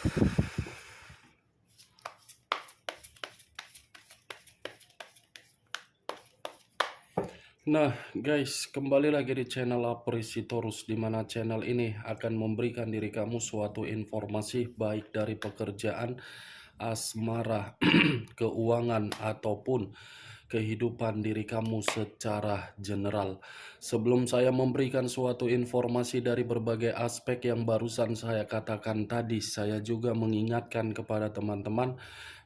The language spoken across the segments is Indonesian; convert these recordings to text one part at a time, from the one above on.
Nah guys, kembali lagi di channel Apresitorus, di mana channel ini akan memberikan diri kamu suatu informasi baik dari pekerjaan, asmara, keuangan, ataupun kehidupan diri kamu secara general. Sebelum saya memberikan suatu informasi dari berbagai aspek yang barusan saya katakan tadi, saya juga mengingatkan kepada teman-teman,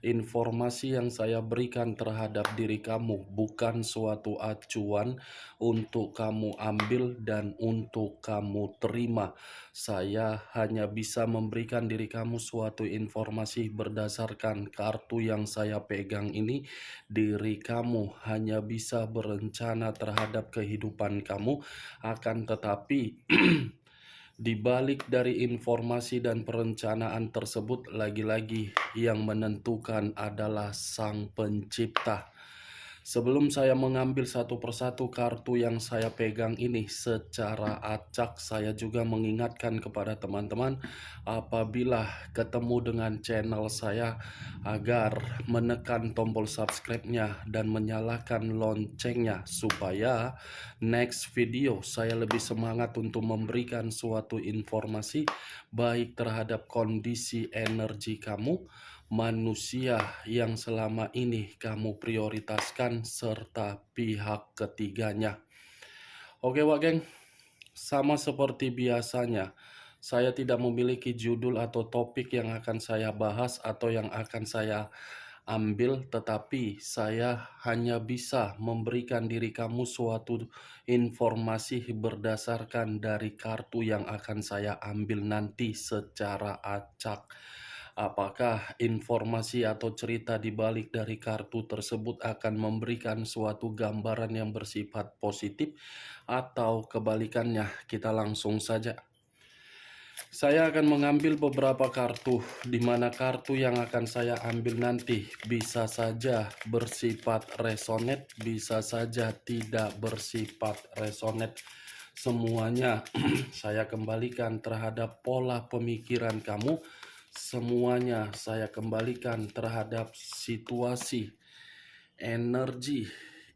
informasi yang saya berikan terhadap diri kamu bukan suatu acuan untuk kamu ambil dan untuk kamu terima. Saya hanya bisa memberikan diri kamu suatu informasi berdasarkan kartu yang saya pegang ini. Diri kamu hanya bisa berencana terhadap kehidupan kamu, akan tetapi di balik dari informasi dan perencanaan tersebut, lagi-lagi yang menentukan adalah Sang Pencipta. Sebelum saya mengambil satu persatu kartu yang saya pegang ini secara acak, saya juga mengingatkan kepada teman-teman apabila ketemu dengan channel saya agar menekan tombol subscribe-nya dan menyalakan loncengnya supaya next video saya lebih semangat untuk memberikan suatu informasi baik terhadap kondisi energi kamu, manusia yang selama ini kamu prioritaskan, serta pihak ketiganya. Oke Wak Geng, sama seperti biasanya, saya tidak memiliki judul atau topik yang akan saya bahas atau yang akan saya ambil, tetapi saya hanya bisa memberikan diri kamu suatu informasi berdasarkan dari kartu yang akan saya ambil nanti secara acak. Apakah informasi atau cerita di balik dari kartu tersebut akan memberikan suatu gambaran yang bersifat positif atau kebalikannya? Kita langsung saja. Saya akan mengambil beberapa kartu, di mana kartu yang akan saya ambil nanti bisa saja bersifat resonate, bisa saja tidak bersifat resonate. Semuanya saya kembalikan terhadap pola pemikiran kamu. Semuanya saya kembalikan terhadap situasi, energi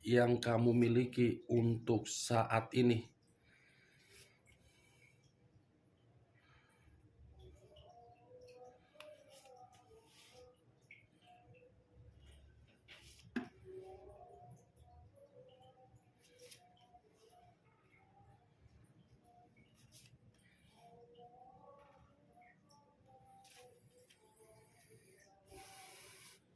yang kamu miliki untuk saat ini.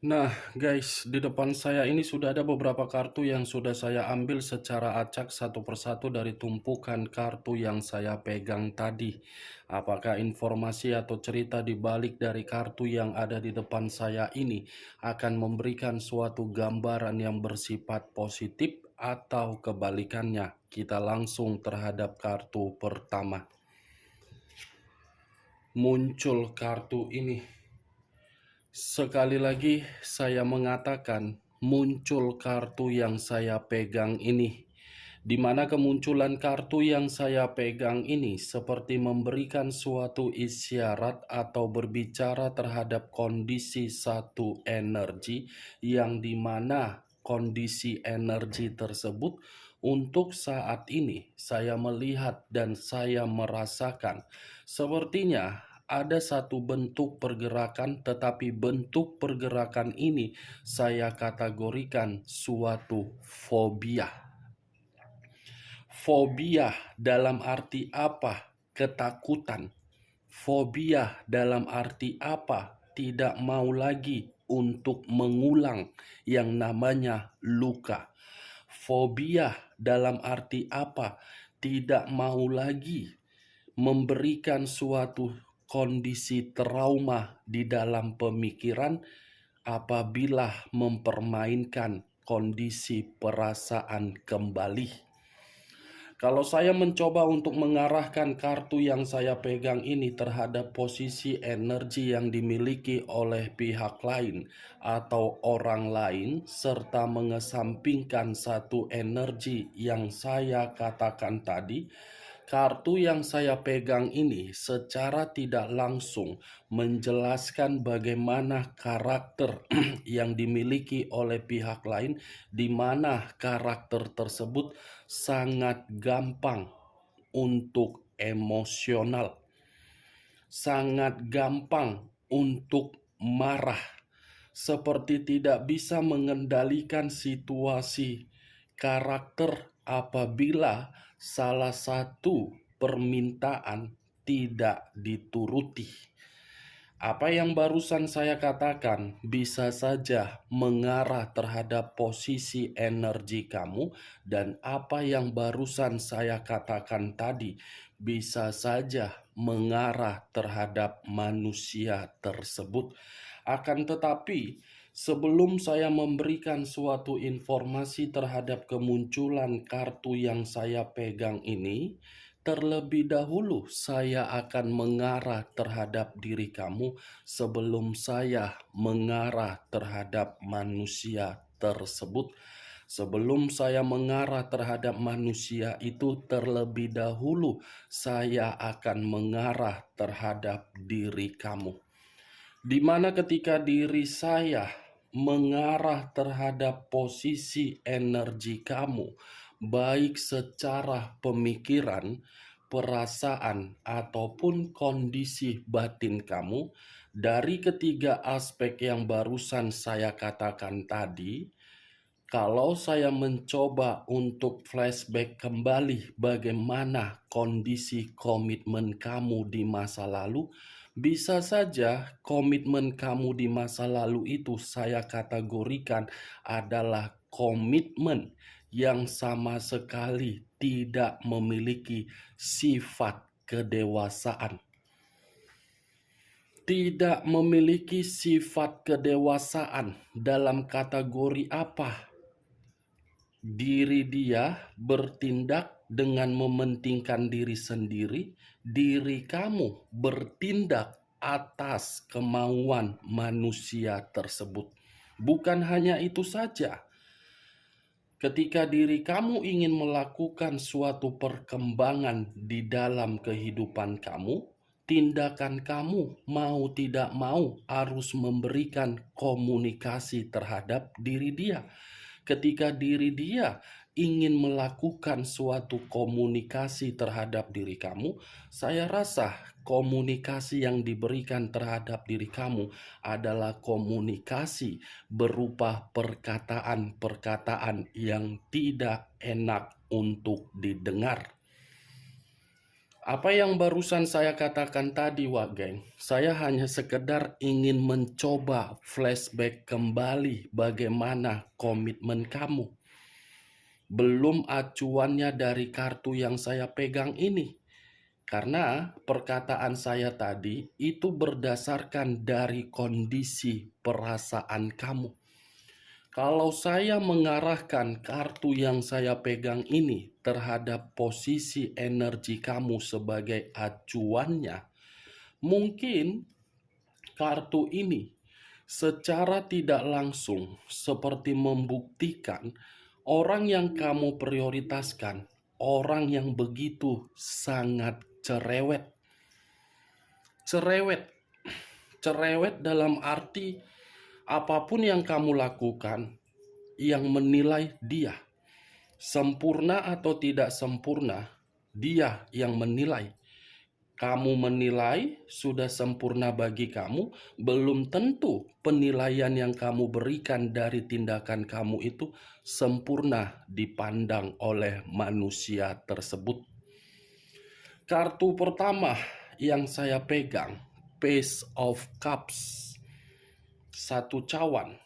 Nah guys, di depan saya ini sudah ada beberapa kartu yang sudah saya ambil secara acak satu persatu dari tumpukan kartu yang saya pegang tadi. Apakah informasi atau cerita di balik dari kartu yang ada di depan saya ini akan memberikan suatu gambaran yang bersifat positif atau kebalikannya? Kita langsung terhadap kartu pertama. Muncul kartu ini. Sekali lagi saya mengatakan, muncul kartu yang saya pegang ini, di mana kemunculan kartu yang saya pegang ini seperti memberikan suatu isyarat atau berbicara terhadap kondisi satu energi, yang dimana kondisi energi tersebut untuk saat ini saya melihat dan saya merasakan sepertinya ada satu bentuk pergerakan, tetapi bentuk pergerakan ini saya kategorikan suatu fobia. Fobia dalam arti apa? Ketakutan. Fobia dalam arti apa? Tidak mau lagi untuk mengulang yang namanya luka. Fobia dalam arti apa? Tidak mau lagi memberikan suatu kondisi trauma di dalam pemikiran apabila mempermainkan kondisi perasaan kembali. Kalau saya mencoba untuk mengarahkan kartu yang saya pegang ini terhadap posisi energi yang dimiliki oleh pihak lain atau orang lain, serta mengesampingkan satu energi yang saya katakan tadi, Kartu yang saya pegang ini secara tidak langsung menjelaskan bagaimana karakter yang dimiliki oleh pihak lain, di mana karakter tersebut sangat gampang untuk emosional, sangat gampang untuk marah, seperti tidak bisa mengendalikan situasi. Karakter apabila salah satu permintaan tidak dituruti. Apa yang barusan saya katakan bisa saja mengarah terhadap posisi energi kamu, dan apa yang barusan saya katakan tadi bisa saja mengarah terhadap manusia tersebut. Akan tetapi, sebelum saya memberikan suatu informasi terhadap kemunculan kartu yang saya pegang ini, terlebih dahulu saya akan mengarah terhadap diri kamu sebelum saya mengarah terhadap manusia tersebut. Sebelum saya mengarah terhadap manusia itu, terlebih dahulu saya akan mengarah terhadap diri kamu. Di mana ketika diri saya mengarah terhadap posisi energi kamu, baik secara pemikiran, perasaan, ataupun kondisi batin kamu, dari ketiga aspek yang barusan saya katakan tadi, kalau saya mencoba untuk flashback kembali bagaimana kondisi komitmen kamu di masa lalu, bisa saja komitmen kamu di masa lalu itu saya kategorikan adalah komitmen yang sama sekali tidak memiliki sifat kedewasaan. Tidak memiliki sifat kedewasaan dalam kategori apa? Diri dia bertindak dengan mementingkan diri sendiri, diri kamu bertindak atas kemauan manusia tersebut. Bukan hanya itu saja, ketika diri kamu ingin melakukan suatu perkembangan di dalam kehidupan kamu, tindakan kamu mau tidak mau harus memberikan komunikasi terhadap diri dia. Ketika diri dia ingin melakukan suatu komunikasi terhadap diri kamu, saya rasa komunikasi yang diberikan terhadap diri kamu adalah komunikasi berupa perkataan-perkataan yang tidak enak untuk didengar. Apa yang barusan saya katakan tadi, Wak Geng, saya hanya sekedar ingin mencoba flashback kembali bagaimana komitmen kamu. Belum acuannya dari kartu yang saya pegang ini. Karena perkataan saya tadi itu berdasarkan dari kondisi perasaan kamu. Kalau saya mengarahkan kartu yang saya pegang ini terhadap posisi energi kamu sebagai acuannya, mungkin kartu ini secara tidak langsung seperti membuktikan orang yang kamu prioritaskan, orang yang begitu sangat cerewet. Cerewet dalam arti apapun yang kamu lakukan, yang menilai dia. Sempurna atau tidak sempurna, dia yang menilai. Kamu menilai sudah sempurna bagi kamu, belum tentu penilaian yang kamu berikan dari tindakan kamu itu sempurna dipandang oleh manusia tersebut. Kartu pertama yang saya pegang, Page of Cups. Satu cawan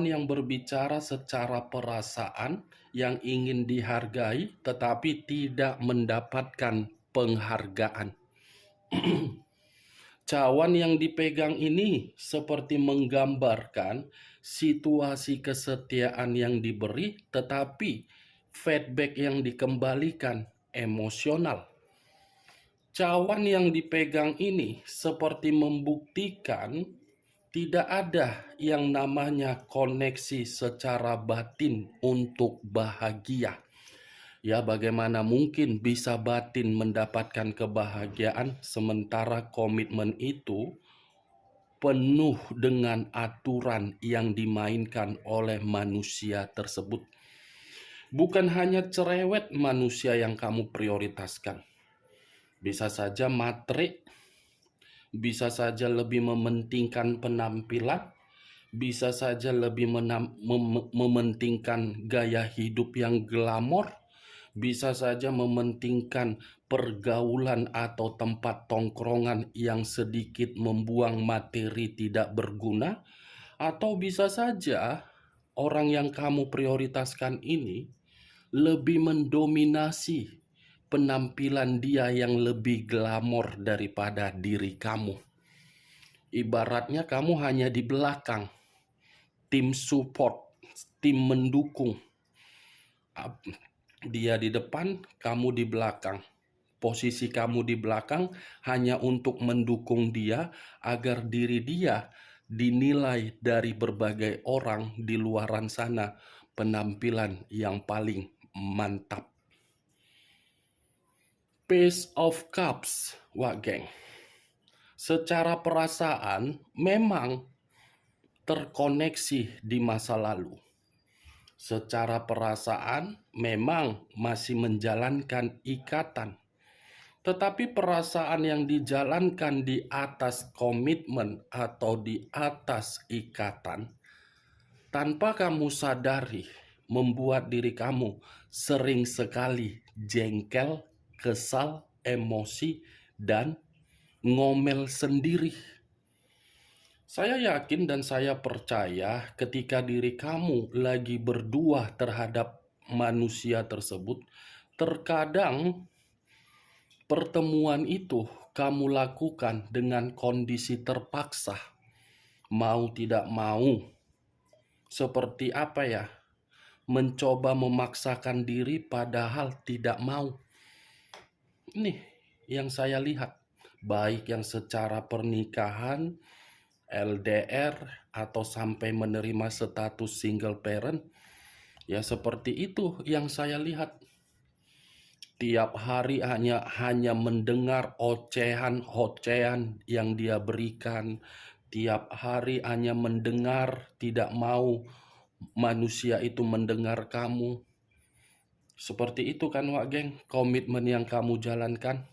yang berbicara secara perasaan, yang ingin dihargai tetapi tidak mendapatkan penghargaan. Cawan yang dipegang ini seperti menggambarkan situasi kesetiaan yang diberi tetapi feedback yang dikembalikan emosional. Cawan yang dipegang ini seperti membuktikan tidak ada yang namanya koneksi secara batin untuk bahagia. Ya, bagaimana mungkin bisa batin mendapatkan kebahagiaan sementara komitmen itu penuh dengan aturan yang dimainkan oleh manusia tersebut. Bukan hanya cerewet manusia yang kamu prioritaskan. Bisa saja matre, bisa saja lebih mementingkan penampilan, bisa saja lebih mementingkan gaya hidup yang glamor, bisa saja mementingkan pergaulan atau tempat tongkrongan yang sedikit membuang materi tidak berguna, atau bisa saja orang yang kamu prioritaskan ini lebih mendominasi penampilan dia yang lebih glamor daripada diri kamu. Ibaratnya kamu hanya di belakang, tim support, tim mendukung. Dia di depan, kamu di belakang. Posisi kamu di belakang hanya untuk mendukung dia agar diri dia dinilai dari berbagai orang di luaran sana penampilan yang paling mantap. Page of Cups, wah geng. Secara perasaan memang terkoneksi di masa lalu. Secara perasaan memang masih menjalankan ikatan. Tetapi perasaan yang dijalankan di atas komitmen atau di atas ikatan, tanpa kamu sadari, membuat diri kamu sering sekali jengkel, kesal, emosi, dan ngomel sendiri. Saya yakin dan saya percaya ketika diri kamu lagi berdua terhadap manusia tersebut, terkadang pertemuan itu kamu lakukan dengan kondisi terpaksa, mau tidak mau. Seperti apa ya? Mencoba memaksakan diri padahal tidak mau. Ini yang saya lihat, baik yang secara pernikahan, LDR, atau sampai menerima status single parent, ya seperti itu yang saya lihat. Tiap hari hanya mendengar ocehan yang dia berikan. Tiap hari hanya mendengar, tidak mau manusia itu mendengar kamu. Seperti itu kan Wak Geng, komitmen yang kamu jalankan.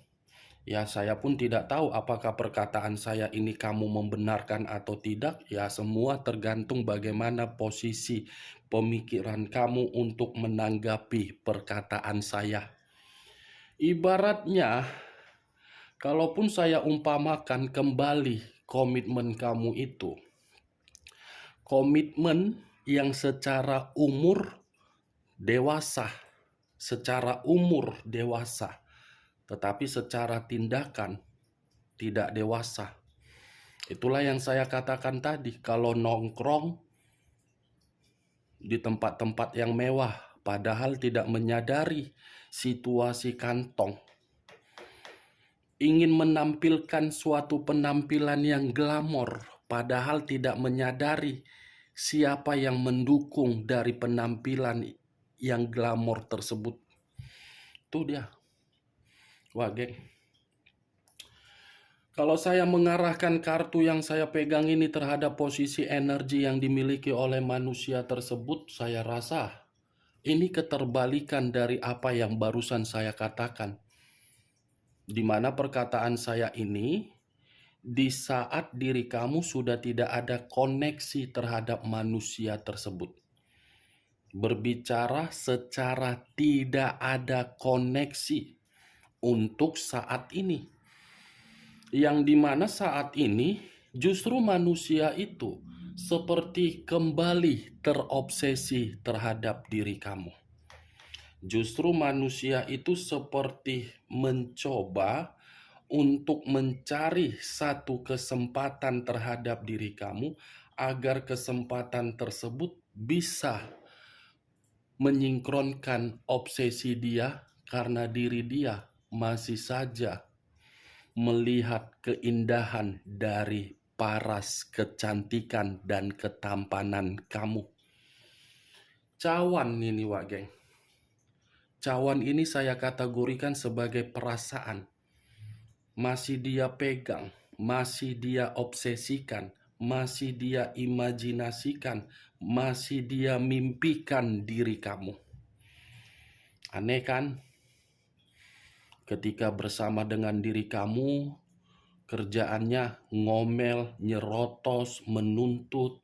Ya, saya pun tidak tahu apakah perkataan saya ini kamu membenarkan atau tidak. Ya, semua tergantung bagaimana posisi pemikiran kamu untuk menanggapi perkataan saya. Ibaratnya, kalaupun saya umpamakan kembali komitmen kamu itu, komitmen yang secara umur dewasa, tetapi secara tindakan tidak dewasa. Itulah yang saya katakan tadi, kalau nongkrong di tempat-tempat yang mewah, padahal tidak menyadari situasi kantong. Ingin menampilkan suatu penampilan yang glamor, padahal tidak menyadari siapa yang mendukung dari penampilan yang glamor tersebut. Itu dia. Wah, geng. Kalau saya mengarahkan kartu yang saya pegang ini terhadap posisi energi yang dimiliki oleh manusia tersebut, saya rasa ini keterbalikan dari apa yang barusan saya katakan. Di mana perkataan saya ini, di saat diri kamu sudah tidak ada koneksi terhadap manusia tersebut. Berbicara secara tidak ada koneksi untuk saat ini. Yang dimana saat ini justru manusia itu seperti kembali terobsesi terhadap diri kamu. Justru manusia itu seperti mencoba untuk mencari satu kesempatan terhadap diri kamu agar kesempatan tersebut bisa menyingkronkan obsesi dia karena diri dia masih saja melihat keindahan dari paras kecantikan dan ketampanan kamu. Cawan ini Wak Geng. Cawan ini saya kategorikan sebagai perasaan. Masih dia pegang, masih dia obsesikan, masih dia imajinasikan, masih dia mimpikan diri kamu. Aneh kan? Ketika bersama dengan diri kamu, kerjaannya ngomel, nyerotos, menuntut,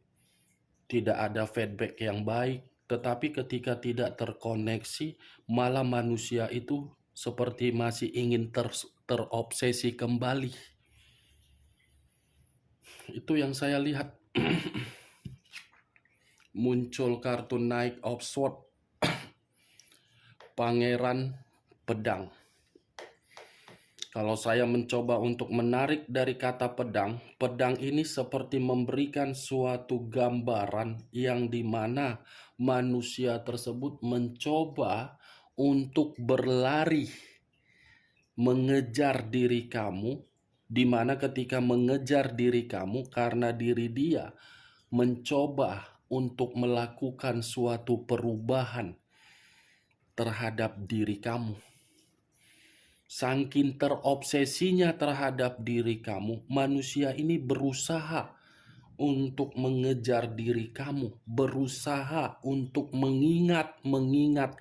tidak ada feedback yang baik. Tetapi ketika tidak terkoneksi, malah manusia itu seperti masih ingin terobsesi kembali. Itu yang saya lihat. Muncul kartu Knight of Swords, Pangeran Pedang. Kalau saya mencoba untuk menarik dari kata pedang, pedang ini seperti memberikan suatu gambaran yang dimana manusia tersebut mencoba untuk berlari, mengejar diri kamu, dimana ketika mengejar diri kamu karena diri dia mencoba untuk melakukan suatu perubahan terhadap diri kamu. Saking terobsesinya terhadap diri kamu, manusia ini berusaha untuk mengejar diri kamu, berusaha untuk mengingat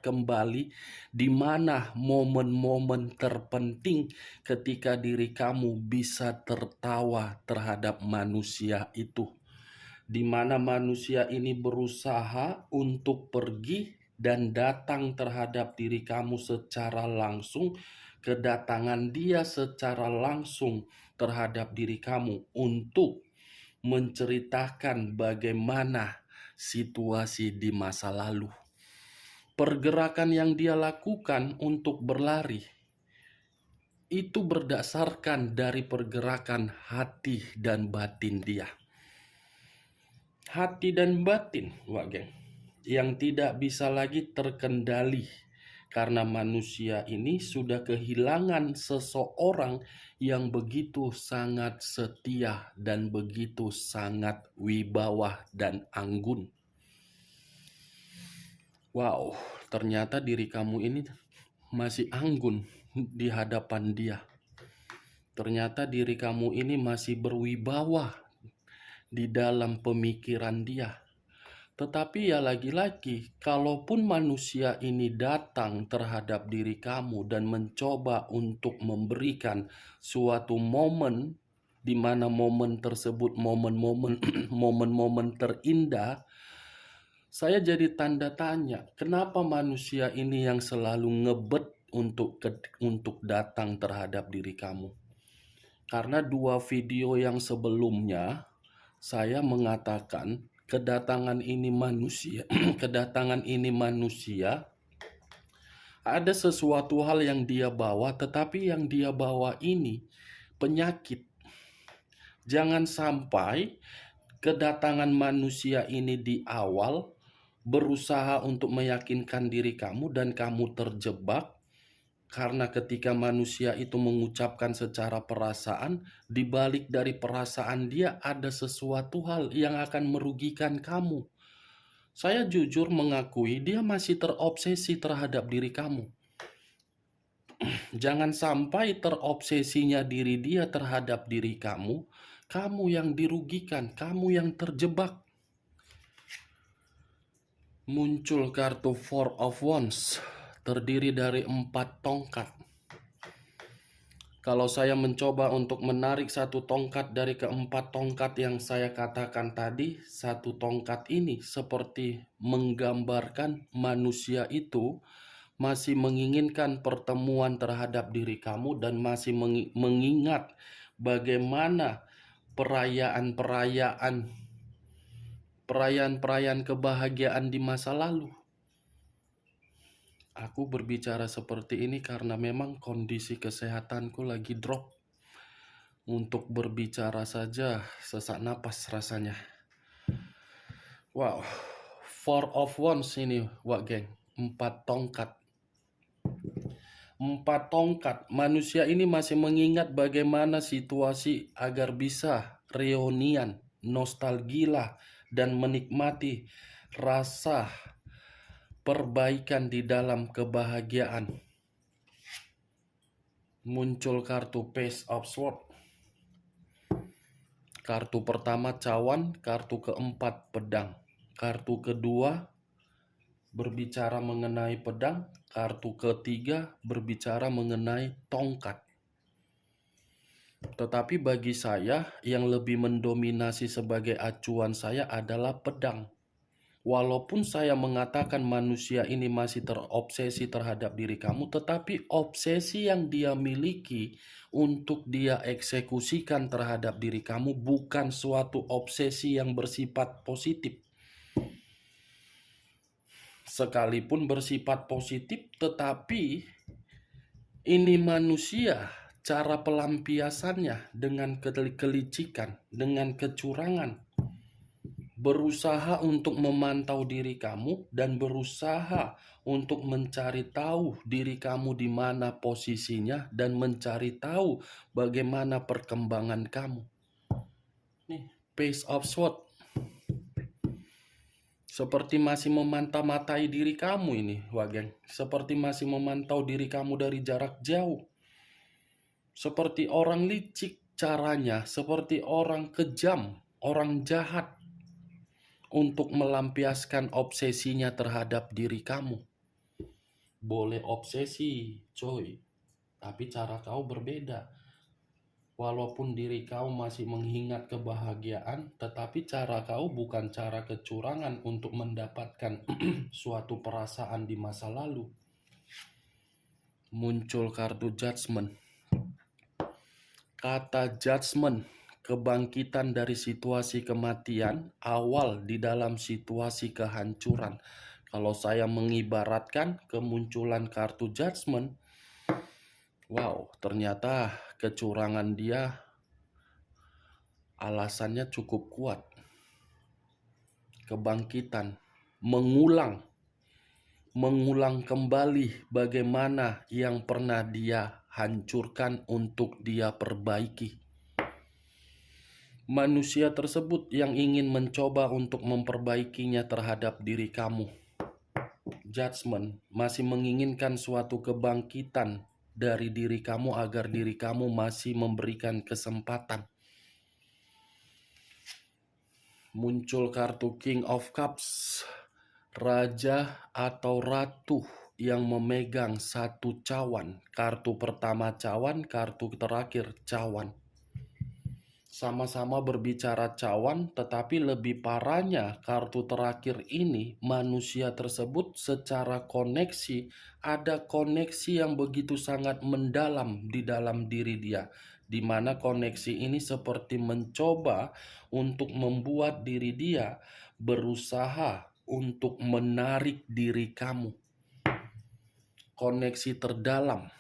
kembali di mana momen-momen terpenting ketika diri kamu bisa tertawa terhadap manusia itu. Di mana manusia ini berusaha untuk pergi dan datang terhadap diri kamu secara langsung, kedatangan dia secara langsung terhadap diri kamu untuk menceritakan bagaimana situasi di masa lalu. Pergerakan yang dia lakukan untuk berlari itu berdasarkan dari pergerakan hati dan batin dia. Hati dan batin, Wak Geng, yang tidak bisa lagi terkendali karena manusia ini sudah kehilangan seseorang yang begitu sangat setia dan begitu sangat wibawa dan anggun. Wow, ternyata diri kamu ini masih anggun di hadapan dia. Ternyata diri kamu ini masih berwibawa di dalam pemikiran dia. Tetapi ya lagi-lagi, kalaupun manusia ini datang terhadap diri kamu dan mencoba untuk memberikan suatu momen, di mana momen tersebut momen-momen terindah, saya jadi tanda tanya, kenapa manusia ini yang selalu ngebet untuk datang terhadap diri kamu? Karena 2 video yang sebelumnya saya mengatakan kedatangan ini manusia, kedatangan ini manusia, ada sesuatu hal yang dia bawa, tetapi yang dia bawa ini penyakit. Jangan sampai kedatangan manusia ini di awal berusaha untuk meyakinkan diri kamu dan kamu terjebak. Karena ketika manusia itu mengucapkan secara perasaan, di balik dari perasaan dia ada sesuatu hal yang akan merugikan kamu. Saya jujur mengakui dia masih terobsesi terhadap diri kamu. Jangan sampai terobsesinya diri dia terhadap diri kamu yang dirugikan, kamu yang terjebak. Muncul kartu Four of Wands, terdiri dari 4 tongkat. Kalau saya mencoba untuk menarik satu tongkat dari keempat tongkat yang saya katakan tadi, satu tongkat ini seperti menggambarkan manusia itu masih menginginkan pertemuan terhadap diri kamu dan masih mengingat bagaimana perayaan kebahagiaan di masa lalu. Aku berbicara seperti ini karena memang kondisi kesehatanku lagi drop. Untuk berbicara saja sesak napas rasanya. Wow, Four of Wands ini, Wak Geng, 4 tongkat. 4 tongkat, manusia ini masih mengingat bagaimana situasi agar bisa reunian, nostalgia, dan menikmati rasa perbaikan di dalam kebahagiaan. Muncul kartu Page of Swords. Kartu pertama cawan, kartu keempat pedang. Kartu kedua berbicara mengenai pedang, kartu ketiga berbicara mengenai tongkat. Tetapi bagi saya yang lebih mendominasi sebagai acuan saya adalah pedang. Walaupun saya mengatakan manusia ini masih terobsesi terhadap diri kamu, tetapi obsesi yang dia miliki untuk dia eksekusikan terhadap diri kamu bukan suatu obsesi yang bersifat positif. Sekalipun bersifat positif, tetapi ini manusia, cara pelampiasannya dengan kelicikan, dengan kecurangan. Berusaha untuk memantau diri kamu dan berusaha untuk mencari tahu diri kamu di mana posisinya dan mencari tahu bagaimana perkembangan kamu. Nih, Page of Swords. Seperti masih memantau-matai diri kamu ini, Wageng. Seperti masih memantau diri kamu dari jarak jauh. Seperti orang licik caranya, seperti orang kejam, orang jahat untuk melampiaskan obsesinya terhadap diri kamu. Boleh obsesi, coy, tapi cara kau berbeda. Walaupun diri kau masih mengingat kebahagiaan, tetapi cara kau bukan cara kecurangan untuk mendapatkan suatu perasaan di masa lalu. Muncul kartu Judgment. Kata judgment, kebangkitan dari situasi kematian, awal di dalam situasi kehancuran. Kalau saya mengibaratkan kemunculan kartu judgment, wow, ternyata kecurangan dia alasannya cukup kuat. Kebangkitan, mengulang kembali bagaimana yang pernah dia hancurkan untuk dia perbaiki. Manusia tersebut yang ingin mencoba untuk memperbaikinya terhadap diri kamu. Judgment masih menginginkan suatu kebangkitan dari diri kamu agar diri kamu masih memberikan kesempatan. Muncul kartu King of Cups. Raja atau ratu yang memegang satu cawan. Kartu pertama cawan, kartu terakhir cawan. Sama-sama berbicara cawan, tetapi lebih parahnya kartu terakhir ini manusia tersebut secara koneksi, ada koneksi yang begitu sangat mendalam di dalam diri dia, di mana koneksi ini seperti mencoba untuk membuat diri dia berusaha untuk menarik diri kamu. Koneksi terdalam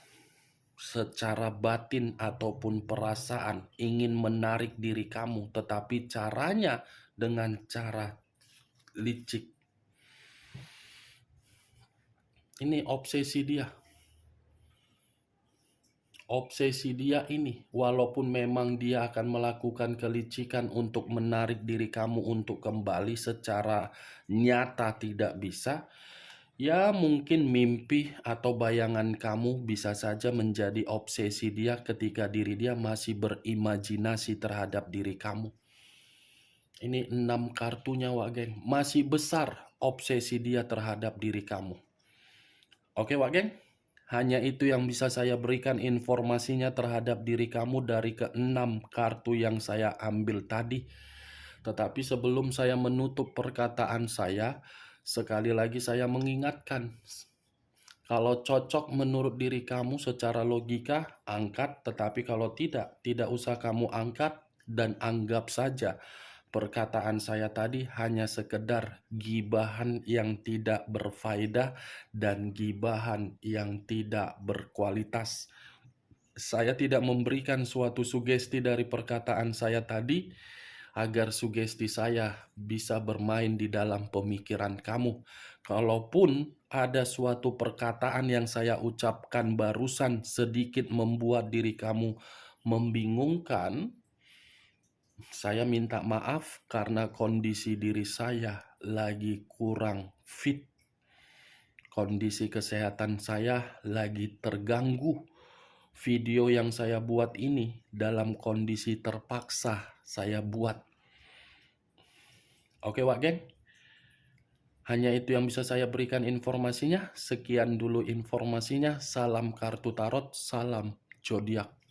secara batin ataupun perasaan ingin menarik diri kamu, tetapi caranya dengan cara licik. Ini obsesi dia. Obsesi dia ini, walaupun memang dia akan melakukan kelicikan untuk menarik diri kamu untuk kembali, secara nyata tidak bisa. Ya mungkin mimpi atau bayangan kamu bisa saja menjadi obsesi dia ketika diri dia masih berimajinasi terhadap diri kamu. Ini 6 kartunya, Wak Geng. Masih besar obsesi dia terhadap diri kamu. Oke, Wak Geng? Hanya itu yang bisa saya berikan informasinya terhadap diri kamu dari ke-6 kartu yang saya ambil tadi. Tetapi sebelum saya menutup perkataan saya, sekali lagi saya mengingatkan, kalau cocok menurut diri kamu secara logika, angkat. Tetapi kalau tidak usah kamu angkat dan anggap saja perkataan saya tadi hanya sekedar gibahan yang tidak berfaedah dan gibahan yang tidak berkualitas. Saya tidak memberikan suatu sugesti dari perkataan saya tadi agar sugesti saya bisa bermain di dalam pemikiran kamu. Kalaupun ada suatu perkataan yang saya ucapkan barusan sedikit membuat diri kamu membingungkan, saya minta maaf karena kondisi diri saya lagi kurang fit. kondisi kesehatan saya lagi terganggu. Video yang saya buat ini dalam kondisi terpaksa saya buat. Oke, Wak Geng? Hanya itu yang bisa saya berikan informasinya. Sekian dulu informasinya. Salam kartu tarot, salam zodiak.